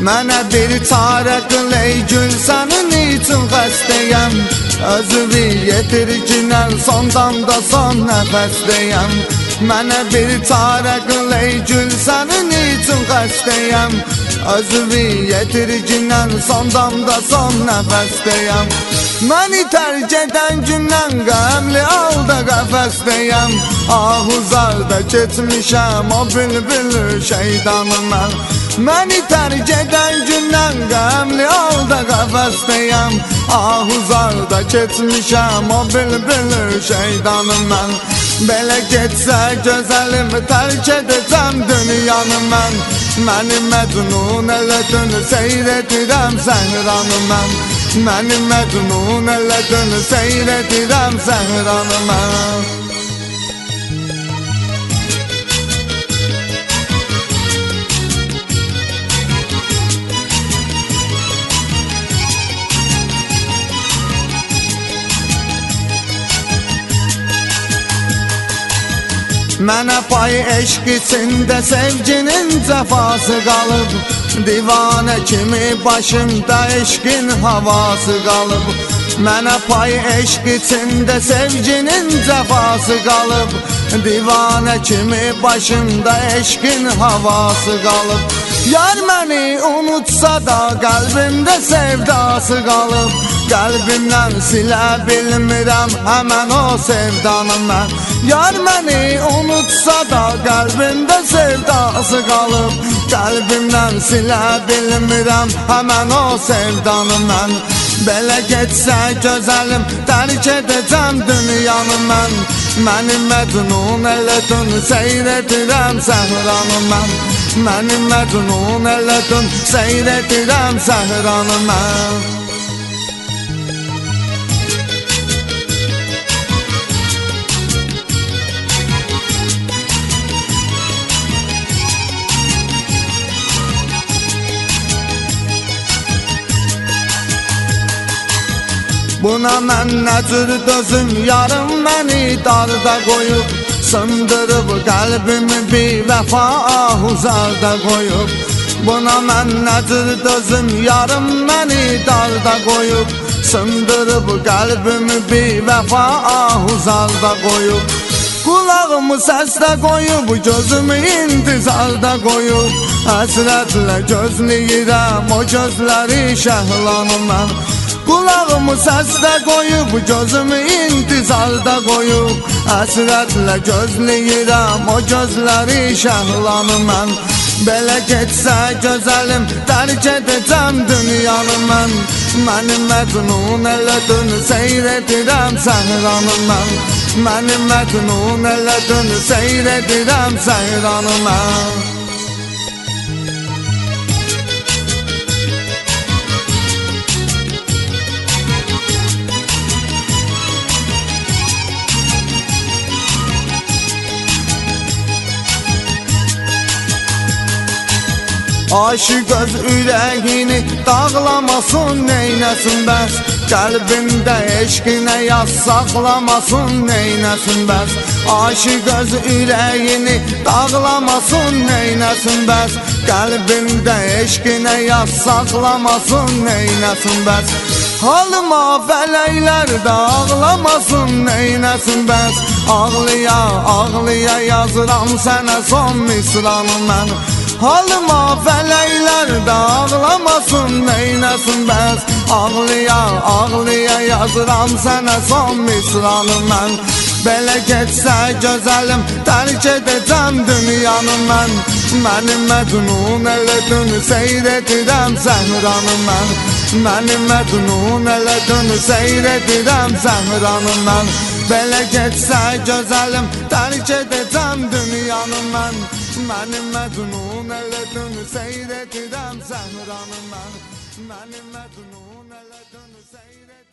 Mənə bir çarə qıl ey gül, sənin üçün xəstəyəm. Özünü yetir ki, sondan da son nəfəsdəyəm. Mənə bir çarə qıl ey gül, sənin üçün xəstəyəm. Özünü yetir ki, sondan da son nəfəsdəyəm. Məni tərk edən gündən qəmli halda qəfəsdəyəm. Ahuzarda keçmişəm o bülbülü şeytanım mən. Məni tərk edən gündən qəmli halda qəfəsdəyəm. Ahuzarda keçmişəm o bülbülü şeytanım mən. Belə getsə gözəlim tərk edəcəm dünyanı mən. Məni məcnun elədin seyr edirəm səhranı mən. Məni məcnun elədin seyr edirəm səhranı mən. Mənə pay eşq içində sevginin cəfası qalıb. Divanə kimi başımda eşqin havası qalıb. Mənə pay eşq içində sevginin cəfası qalıb. Divanə kimi başımda eşqin havası qalıb. Yar məni unutsa da qəlbimdə sevdası qalıb. Qəlbimdən silə bilmirəm həmən o sevdanı mən. Yar məni unutsa da qəlbimdə sevdası qalıb. Qəlbimdən silə bilmirəm həmən o sevdanı mən. Belə getsə gözəlim tərk edəcəm dünyanı mən. Məni məcnun elədin seyr edirəm səhranı mən. Məni məcnun elədin seyr edirəm səhranı mən. Buna mən nə cür dözüm, yarım məni darda qoyub. Sındırıb qəlbimi bir vəfa ahuzarda qoyub. Buna mən nə cür dözüm, yarım məni darda qoyub. Sındırıb qəlbimi bir vəfa ahuzarda qoyub. Kulağımı səsdə qoyub, gözümü intizarda qoyub. Həsrətlə gözləyirəm o gözləri şəhlanı mən. Kulağımı səsdə qoyub, gözümü intizarda qoyub. Həsrətlə gözləyirəm o gözləri şəhlanı mən. Belə getsə gözəlim tərk edəcəm dünyanı mən. Məni məcnun elədin seyr edirəm səhranı mən. Məni məcnun elədin seyr edirəm səhranı mən. Aşıq öz ürəyini dağlamasın neynəsin bəs. Qəlbində eşqinə yaz saxlamasın neynəsin bəs. Aşıq öz ürəyini dağlamasın neynəsin bəs. Qəlbində eşqinə yaz saxlamasın neynəsin bəs. Halıma fələklər də ağlamasın neynəsin bəs. Ağlıya ağlıya yazıram sənə son misranı mən. Halıma fələklər də ağlamasın neynəsin bəs. Ağlıya ağlıya yazıram sənə son misranı mən. Belə getsə gözəlim tərk edəcəm dünyanı mən. Məni məcnun elədin seyr edirəm səhranı mən. Məni məcnun elədin seyr edirəm səhranı mən. Belə getsə gözəlim tərk edəcəm dünyanı mən. Məni məcnun elədin seyr edirəm səhranı mən. Məni məcnun elədin seyr edirəm